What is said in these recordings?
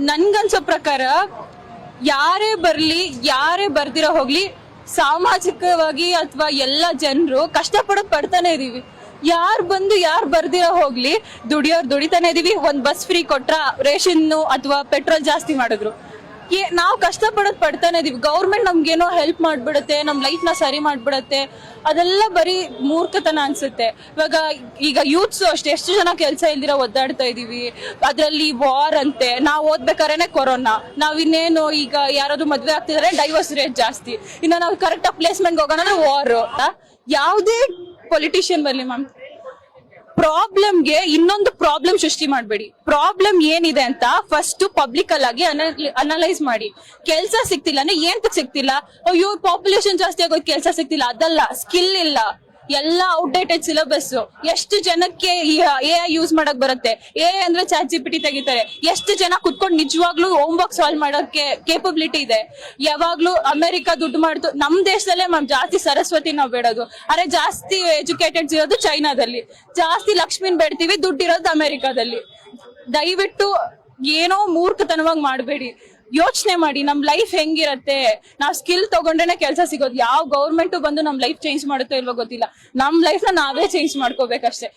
ನನ್ಗನ್ಸೋ ಪ್ರಕಾರ ಯಾರೇ ಬರ್ಲಿ, ಯಾರೇ ಬರ್ದಿರೋ ಹೋಗ್ಲಿ, ಸಾಮಾಜಿಕವಾಗಿ ಅಥವಾ ಎಲ್ಲ ಜನರು ಕಷ್ಟಪಡೋದ್ ಪಡ್ತಾನೆ ಇದೀವಿ. ಯಾರು ಬಂದು ಯಾರು ಬರ್ದಿರೋ ಹೋಗ್ಲಿ, ದುಡಿಯೋರು ದುಡಿತಾನೆ ಇದೀವಿ. ಒಂದ್ ಬಸ್ ಫ್ರೀ ಕೊಟ್ರ, ರೇಷನ್ ಅಥವಾ ಪೆಟ್ರೋಲ್ ಜಾಸ್ತಿ ಮಾಡಿದ್ರು, ನಾವು ಕಷ್ಟಪಡೋದ್ ಪಡ್ತಾನೆ ಇದೀವಿ. ಗೌರ್ಮೆಂಟ್ ನಮ್ಗೇನೋ ಹೆಲ್ಪ್ ಮಾಡ್ಬಿಡುತ್ತೆ, ನಮ್ ಲೈಫ್ ನ ಸರಿ ಮಾಡ್ಬಿಡತ್ತೆ, ಅದೆಲ್ಲ ಬರೀ ಮೂರ್ಖತನ ಅನ್ಸುತ್ತೆ. ಈಗ ಯೂತ್ಸ್ ಅಷ್ಟೇ, ಎಷ್ಟು ಜನ ಕೆಲಸ ಇಲ್ದಿರ ಒದ್ದಾಡ್ತಾ ಇದೀವಿ. ಅದ್ರಲ್ಲಿ ವಾರ್ ಅಂತೆ, ನಾವ್ ಓದ್ಬೇಕಾರೇನೆ ಕೊರೋನಾ, ನಾವ್ ಇನ್ನೇನು ಈಗ ಯಾರಾದ್ರೂ ಮದ್ವೆ ಆಗ್ತಿದಾರೆ ಡೈವರ್ಸ್ ರೇಟ್ ಜಾಸ್ತಿ, ಇನ್ನ ನಾವು ಕರೆಕ್ಟ್ ಆಗಿ ಪ್ಲೇಸ್ಮೆಂಟ್ ಹೋಗೋಣ ವಾರ್. ಯಾವ್ದೇ ಪೊಲಿಟಿಷಿಯನ್ ಬರ್ಲಿ ಮ್ಯಾಮ್, ಪ್ರಾಬ್ಲಮ್ಗೆ ಇನ್ನೊಂದು ಪ್ರಾಬ್ಲಮ್ ಸೃಷ್ಟಿ ಮಾಡಬೇಡಿ. ಪ್ರಾಬ್ಲಮ್ ಏನಿದೆ ಅಂತ ಫಸ್ಟ್ ಪಬ್ಲಿಕಲ್ ಆಗಿ ಅನಲೈಸ್ ಮಾಡಿ. ಕೆಲಸ ಸಿಗ್ತಿಲ್ಲ ಅಂದ್ರೆ ಏನ್ ಸಿಗ್ತಿಲ್ಲ, ಅಯ್ಯೋ ಪಾಪ್ಯುಲೇಷನ್ ಜಾಸ್ತಿ ಆಗೋದು ಕೆಲಸ ಸಿಗ್ತಿಲ್ಲ, ಅದಲ್ಲ, ಸ್ಕಿಲ್ ಇಲ್ಲ, ಎಲ್ಲ ಔಟ್ಡೇಟೆಡ್ ಸಿಲೆಬಸ್. ಎಷ್ಟು ಜನಕ್ಕೆ ಎ ಯೂಸ್ ಮಾಡಕ್ ಬರುತ್ತೆ? ಎ ಅಂದ್ರೆ ಚಾಟ್ ಜಿಪಿಟಿ ತೆಗಿತಾರೆ. ಎಷ್ಟು ಜನ ಕುತ್ಕೊಂಡು ನಿಜವಾಗ್ಲೂ ಹೋಮ್ ವರ್ಕ್ ಸಾಲ್ವ್ ಮಾಡೋಕೆ ಕೇಪಬಿಲಿಟಿ ಇದೆ? ಯಾವಾಗ್ಲೂ ಅಮೆರಿಕ ದುಡ್ಡು ಮಾಡ್ತು, ನಮ್ ದೇಶದಲ್ಲೇ ಜಾಸ್ತಿ ಸರಸ್ವತಿ ನಾವು ಬೇಡೋದು, ಅರೆ ಜಾಸ್ತಿ ಎಜುಕೇಟೆಡ್ ಇರೋದು ಚೈನಾದಲ್ಲಿ, ಜಾಸ್ತಿ ಲಕ್ಷ್ಮಿನ್ ಬೇಡ್ತೀವಿ, ದುಡ್ಡಿರೋದು ಅಮೆರಿಕಾದಲ್ಲಿ. ದಯವಿಟ್ಟು ಏನೋ ಮೂರ್ಖತನವಾಗಿ ಮಾಡಬೇಡಿ. ಯೋಚನೆ ಮಾಡಿ, ನಮ್ ಲೈಫ್ ಹೆಂಗಿರತ್ತೆ, ನಾವ್ ಸ್ಕಿಲ್ ತಗೊಂಡ್ರೇನೆ ಕೆಲಸ ಸಿಗೋದು. ಯಾವ ಗೌರ್ಮೆಂಟ್ ಬಂದು ನಮ್ ಲೈಫ್ ಚೇಂಜ್ ಮಾಡುತ್ತೋ ಇಲ್ವೋ ಗೊತ್ತಿಲ್ಲ, ನಮ್ ಲೈಫ್ ನ ನಾವೇ ಚೇಂಜ್ ಮಾಡ್ಕೋಬೇಕಷ್ಟೇ.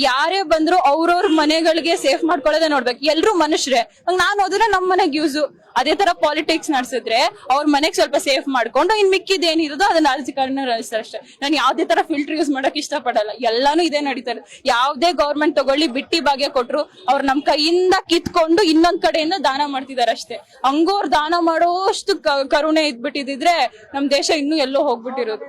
ಯಾರೇ ಬಂದ್ರು ಅವ್ರವ್ರ ಮನೆಗಳಿಗೆ ಸೇಫ್ ಮಾಡ್ಕೊಳ್ಳೋದೇ ನೋಡ್ಬೇಕು. ಎಲ್ರು ಮನುಷ್ಯರೇ, ನಾನ್ ಹೋದ್ರೆ ನಮ್ ಮನೆಗ್ ಯೂಸು. ಅದೇ ತರ ಪಾಲಿಟಿಕ್ಸ್ ನಡೆಸಿದ್ರೆ ಅವ್ರ ಮನೆಗ್ ಸ್ವಲ್ಪ ಸೇಫ್ ಮಾಡ್ಕೊಂಡು ಇನ್ ಮಿಕ್ಕಿದ್ ಏನಿರೋದು ಅದನ್ನ ರಾಜಕಾರಣ ನಡೆಸ್ತಾರೆ ಅಷ್ಟೇ. ನಾನು ಯಾವ್ದೇ ತರ ಫಿಲ್ಟರ್ ಯೂಸ್ ಮಾಡಕ್ ಇಷ್ಟ ಪಡಲ್ಲ, ಎಲ್ಲಾನು ಇದೇ ನಡೀತಾರೆ. ಯಾವ್ದೇ ಗೌರ್ಮೆಂಟ್ ತಗೊಳ್ಳಿ, ಬಿಟ್ಟಿ ಭಾಗ್ಯ ಕೊಟ್ರು ಅವ್ರು ನಮ್ ಕೈಯಿಂದ ಕಿತ್ಕೊಂಡು ಇನ್ನೊಂದ್ ಕಡೆಯಿಂದ ದಾನ ಮಾಡ್ತಿದಾರೆ ಅಷ್ಟೇ. ಹಂಗೋರ್ ದಾನ ಮಾಡೋಷ್ಟು ಕರುಣೆ ಇದ್ಬಿಟ್ಟಿದ್ರೆ ನಮ್ ದೇಶ ಇನ್ನೂ ಎಲ್ಲೋ ಹೋಗ್ಬಿಟ್ಟಿರೋದು.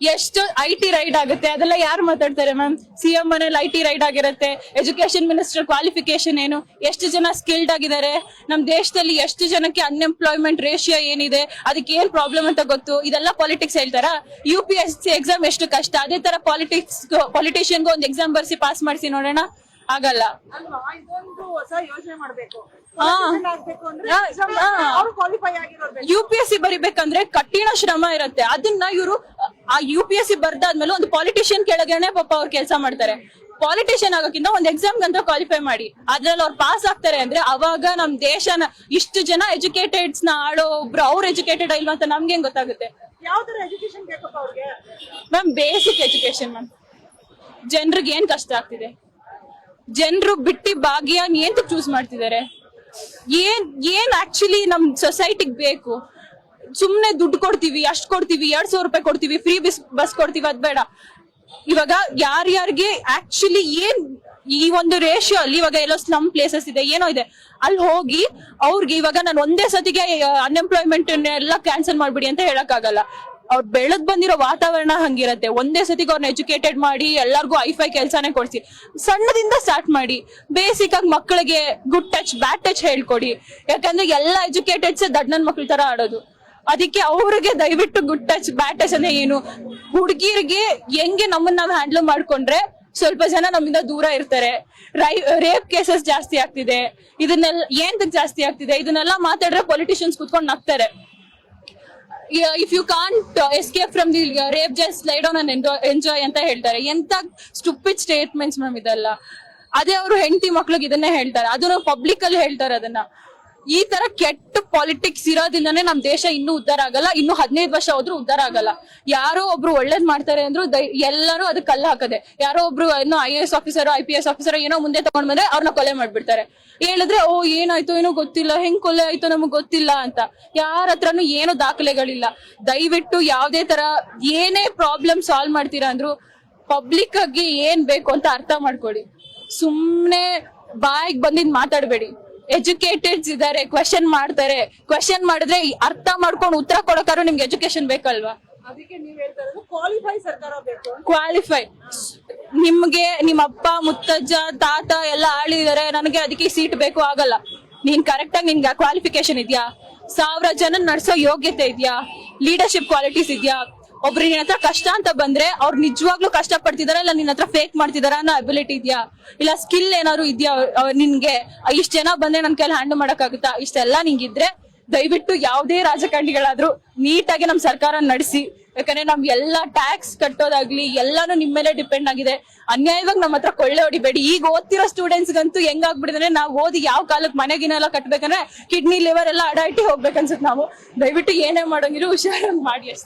ಎಷ್ಟು IT ರೈಡ್ ಆಗುತ್ತೆ, ಅದೆಲ್ಲ ಯಾರು ಮಾತಾಡ್ತಾರೆ ಮ್ಯಾಮ್? CM ಮನೇಲಿ IT ರೈಡ್ ಆಗಿರುತ್ತೆ. ಎಜುಕೇಶನ್ ಮಿನಿಸ್ಟರ್ ಕ್ವಾಲಿಫಿಕೇಶನ್ ಏನು, ಎಷ್ಟು ಜನ ಸ್ಕಿಲ್ಡ್ ಆಗಿದ್ದಾರೆ, ನಮ್ ದೇಶದಲ್ಲಿ ಎಷ್ಟು ಜನಕ್ಕೆ ಅನ್ಎಂಪ್ಲಾಯ್ಮೆಂಟ್ ರೇಷಿಯೋ ಏನಿದೆ, ಅದಕ್ಕೆ ಏನ್ ಪ್ರಾಬ್ಲಮ್ ಅಂತ ಗೊತ್ತು? ಇದೆಲ್ಲ ಪಾಲಿಟಿಕ್ಸ್ ಹೇಳ್ತಾರ? UPSC ಎಕ್ಸಾಮ್ ಎಷ್ಟು ಕಷ್ಟ, ಅದೇ ತರ ಪಾಲಿಟಿಷಿಯನ್ಗೂ ಒಂದು ಎಕ್ಸಾಮ್ ಬರ್ಸಿ ಪಾಸ್ ಮಾಡಿಸಿ ನೋಡೋಣ, ಆಗಲ್ಲ. UPSC ಬರಿಬೇಕಂದ್ರೆ ಕಠಿಣ ಶ್ರಮ ಇರುತ್ತೆ. ಅದನ್ನ ಇವರು ಆ UPSC ಬರ್ದಾದ್ಮೇಲೆ ಒಂದು ಪಾಲಿಟಿಷಿಯನ್ ಕೆಳಗೇನೆ ಪಾಪ ಅವ್ರು ಕೆಲಸ ಮಾಡ್ತಾರೆ. ಪಾಲಿಟಿಷಿಯನ್ ಆಗೋಕ್ಕಿಂತ ಒಂದ್ ಎಕ್ಸಾಮ್ ಅಂತ ಕ್ವಾಲಿಫೈ ಮಾಡಿ, ಅದ್ರಲ್ಲಿ ಅವ್ರು ಪಾಸ್ ಆಗ್ತಾರೆ ಅಂದ್ರೆ ಅವಾಗ ನಮ್ ದೇಶನ ಇಷ್ಟು ಜನ ಎಜುಕೇಟೆಡ್ಸ್ ನ ಆಡೋ ಒಬ್ರು ಅವ್ರು ಎಜುಕೇಟೆಡ್ ಇಲ್ವಾ ಅಂತ ನಮ್ಗೆ ಹೆಂಗ್ ಗೊತ್ತಾಗುತ್ತೆ? ಯಾವ ತರ ಎಜುಕೇಶನ್ ಬೇಕಪ್ಪ ಅವ್ರಿಗೆ? Ma'am basic education ma'am. ಜನರಿಗೆ ಏನ್ ಕಷ್ಟ ಆಗ್ತಿದೆ, ಜನರು ಬಿಟ್ಟಿ ಭಾಗ್ಯ ಏನ್ ಚೂಸ್ ಮಾಡ್ತಿದ್ದಾರೆ, ಏನ್ ಆಕ್ಚುಲಿ ನಮ್ ಸೊಸೈಟಿಗ್ ಬೇಕು? ಸುಮ್ನೆ ದುಡ್ಡು ಕೊಡ್ತೀವಿ, ಅಷ್ಟ್ ಕೊಡ್ತೀವಿ, 2,000 ರೂಪಾಯಿ ಕೊಡ್ತೀವಿ, ಫ್ರೀ ಬಸ್ ಕೊಡ್ತೀವಿ, ಅದ್ ಬೇಡ. ಇವಾಗ ಯಾರ್ಯಾರಿಗೆ ಆಕ್ಚುಲಿ ಏನ್ ಈ ಒಂದು ರೇಷಿಯೋ ಅಲ್ಲಿ, ಇವಾಗ ಎಲ್ಲೋ ಸ್ಲಮ್ ಪ್ಲೇಸಸ್ ಇದೆ, ಏನೋ ಇದೆ, ಅಲ್ಲಿ ಹೋಗಿ ಅವ್ರಿಗೆ ಇವಾಗ ನಾನು ಒಂದೇ ಸತಿಗೆ ಅನ್ಎಂಪ್ಲಾಯ್ಮೆಂಟ್ ಎಲ್ಲ ಕ್ಯಾನ್ಸಲ್ ಮಾಡ್ಬಿಡಿ ಅಂತ ಹೇಳಕ್ ಆಗಲ್ಲ. ಅವ್ರು ಬೆಳದ್ ಬಂದಿರೋ ವಾತಾವರಣ ಹಂಗಿರತ್ತೆ. ಒಂದೇ ಸತಿಗೆ ಅವ್ರನ್ನ ಎಜುಕೇಟೆಡ್ ಮಾಡಿ ಎಲ್ಲರಿಗೂ ಐಫೈ ಕೆಲ್ಸಾನೇ ಕೊಡ್ಸಿ, ಸಣ್ಣದಿಂದ ಸ್ಟಾರ್ಟ್ ಮಾಡಿ. ಬೇಸಿಕ್ ಆಗಿ ಮಕ್ಕಳಿಗೆ ಗುಡ್ ಟಚ್ ಬ್ಯಾಡ್ ಟಚ್ ಹೇಳ್ಕೊಡಿ. ಯಾಕಂದ್ರೆ ಎಲ್ಲಾ ಎಜುಕೇಟೆಡ್ಸ್ ದಡ್ಡನ ಮಕ್ಳ ತರ ಆಡೋದು. ಅದಕ್ಕೆ ಅವ್ರಿಗೆ ದಯವಿಟ್ಟು ಗುಡ್ ಟಚ್ ಬ್ಯಾಡ್ ಟಚ್ ಅಂದ್ರೆ ಏನು, ಹುಡುಗಿರಿಗೆ ಹೆಂಗೆ ನಮ್ಮನ್ನ ನಾವ್ ಹ್ಯಾಂಡಲ್ ಮಾಡ್ಕೊಂಡ್ರೆ ಸ್ವಲ್ಪ ಜನ ನಮ್ಮಿಂದ ದೂರ ಇರ್ತಾರೆ. ರೇಪ್ ಕೇಸಸ್ ಜಾಸ್ತಿ ಆಗ್ತಿದೆ, ಇದನ್ನೆಲ್ಲ ಏನ್ ಜಾಸ್ತಿ ಆಗ್ತಿದೆ, ಇದನ್ನೆಲ್ಲ ಮಾತಾಡಿದ್ರೆ ಪೊಲಿಟಿಷಿಯನ್ಸ್ ಕುತ್ಕೊಂಡು ನಗ್ತಾರೆ. If you can't escape from the rape, just lie down and enjoy ಅಂತ ಹೇಳ್ತಾರೆ. ಎಂತ ಸ್ಟುಪಿಡ್ ಸ್ಟೇಟ್ಮೆಂಟ್ಸ್ ಮ್ಯಾಮ್ ಇದೆಲ್ಲ. ಅದೇ ಅವರು ಹೆಂಡತಿ ಮಕ್ಳಿಗೆ ಇದನ್ನೇ ಹೇಳ್ತಾರೆ, ಅದನ್ನ ಪಬ್ಲಿಕ್ ಅಲ್ಲಿ ಹೇಳ್ತಾರೆ. ಅದನ್ನ ಈ ತರ ಕೆಟ್ಟ ಪಾಲಿಟಿಕ್ಸ್ ಇರೋದ್ರಿಂದಾನೇ ನಮ್ ದೇಶ ಇನ್ನೂ ಉದ್ಧಾರ ಆಗಲ್ಲ. ಇನ್ನು 15 ವರ್ಷ ಹೋದ್ರೂ ಉದ್ಧಾರ ಆಗಲ್ಲ. ಯಾರೋ ಒಬ್ರು ಒಳ್ಳೇದ್ ಮಾಡ್ತಾರೆ ಅಂದ್ರು ಎಲ್ಲರೂ ಅದಕ್ಕೆ ಕಲ್ಲು ಹಾಕದೆ. ಯಾರೋ ಒಬ್ರು ಇನ್ನು IAS ಆಫೀಸರ್ IPS ಆಫೀಸರ್ ಏನೋ ಮುಂದೆ ತಗೊಂಡ್ ಬಂದ್ರೆ ಅವ್ರನ್ನ ಕೊಲೆ ಮಾಡ್ಬಿಡ್ತಾರೆ. ಹೇಳಿದ್ರೆ ಓ ಏನಾಯ್ತು ಏನೋ ಗೊತ್ತಿಲ್ಲ, ಹೆಂಗ್ ಕೊಲೆ ಆಯ್ತು ನಮಗ್ ಗೊತ್ತಿಲ್ಲ ಅಂತ. ಯಾರ ಹತ್ರನು ಏನೋ ದಾಖಲೆಗಳಿಲ್ಲ. ದಯವಿಟ್ಟು ಯಾವ್ದೇ ತರ ಏನೇ ಪ್ರಾಬ್ಲಮ್ ಸಾಲ್ವ್ ಮಾಡ್ತೀರಾ ಅಂದ್ರು ಪಬ್ಲಿಕ್ ಆಗಿ ಏನ್ ಬೇಕು ಅಂತ ಅರ್ಥ ಮಾಡ್ಕೊಳ್ಳಿ. ಸುಮ್ನೆ ಬಾಯಿಗೆ ಬಂದಿದ್ ಮಾತಾಡ್ಬೇಡಿ. ಎಜುಕೇಟೆಡ್ಸ್ ಇದಾರೆ, ಕ್ವೆಶನ್ ಮಾಡ್ತಾರೆ. ಕ್ವೆಶನ್ ಮಾಡಿದ್ರೆ ಅರ್ಥ ಮಾಡ್ಕೊಂಡು ಉತ್ತರ ಕೊಡೋಕಾರು ನಿಮ್ಗೆ ಎಜುಕೇಶನ್ ಬೇಕಲ್ವಾ? ಅದಕ್ಕೆ ನೀವ್ ಹೇಳ್ತಾ ಇರೋದು ಕ್ವಾಲಿಫೈ ಸರ್ಕಾರ ಬೇಕು. ಕ್ವಾಲಿಫೈ ನಿಮ್ಗೆ ನಿಮ್ಮ ಅಪ್ಪ ಮುತ್ತಜ್ಜ ತಾತ ಎಲ್ಲ ಆಳಿದಾರೆ, ನನಗೆ ಅದಕ್ಕೆ ಸೀಟ್ ಬೇಕು ಆಗಲ್ಲ. ನೀನ್ ಕರೆಕ್ಟ್ ಆಗಿ ನಿನ್ಗೆ ಕ್ವಾಲಿಫಿಕೇಶನ್ ಇದ್ಯಾ, 1000 ಜನ ನಡ್ಸೋ ಯೋಗ್ಯತೆ ಇದ್ಯಾ, ಲೀಡರ್ಶಿಪ್ ಕ್ವಾಲಿಟೀಸ್ ಇದ್ಯಾ? ಒಬ್ರು ನಿನ್ನ ಹತ್ರ ಕಷ್ಟ ಅಂತ ಬಂದ್ರೆ ಅವ್ರು ನಿಜವಾಗ್ಲೂ ಕಷ್ಟ ಪಡ್ತಿದಾರ, ಇಲ್ಲ ನಿನ್ನ ಹತ್ರ ಫೇಕ್ ಮಾಡ್ತಿದಾರ ಅನ್ನೋ ಅಬಿಲಿಟಿ ಇದೆಯಾ, ಇಲ್ಲ ಸ್ಕಿಲ್ ಏನಾದ್ರು ಇದ್ಯಾ ನಿನ್ಗೆ? ಇಷ್ಟ ಜನ ಬಂದ್ರೆ ನನ್ ಕೈಲಿ ಹ್ಯಾಂಡಲ್ ಮಾಡಕ್ ಆಗುತ್ತಾ? ಇಷ್ಟೆಲ್ಲ ನಿಂಗಿದ್ರೆ ದಯವಿಟ್ಟು ಯಾವ್ದೇ ರಾಜಕಾರಣಿಗಳಾದ್ರೂ ನೀಟಾಗಿ ನಮ್ ಸರ್ಕಾರ ನಡೆಸಿ ಯಾಕಂದ್ರೆ ನಮ್ ಎಲ್ಲಾ ಟ್ಯಾಕ್ಸ್ ಕಟ್ಟೋದಾಗ್ಲಿ ಎಲ್ಲಾನು ನಿಮ್ ಮೇಲೆ ಡಿಪೆಂಡ್ ಆಗಿದೆ. ಅನ್ಯಾಯವಾಗಿ ನಮ್ಮ ಹತ್ರ ಕೊಳ್ಳೆ ಹೊಡಿಬೇಡಿ. ಈಗ ಓದ್ತಿರೋ ಸ್ಟೂಡೆಂಟ್ಸ್ ಗಂತೂ ಹೆಂಗಾಗ್ಬಿಟ್ಟಿದ್ರೆ ನಾವು ಓದಿ ಯಾವ ಕಾಲಕ್ಕೆ ಮನೆಗಿನೆಲ್ಲ ಕಟ್ಬೇಕಂದ್ರೆ ಕಿಡ್ನಿ ಲಿವರ್ ಎಲ್ಲ ಅಡ ಇಟ್ಟಿ ಹೋಗ್ಬೇಕನ್ಸುತ್ತೆ ನಾವು. ದಯವಿಟ್ಟು ಏನೇ ಮಾಡೋಂಗಿರೋ ಹುಷಾರಾಗಿ ಮಾಡಿ ಅಷ್ಟೇ.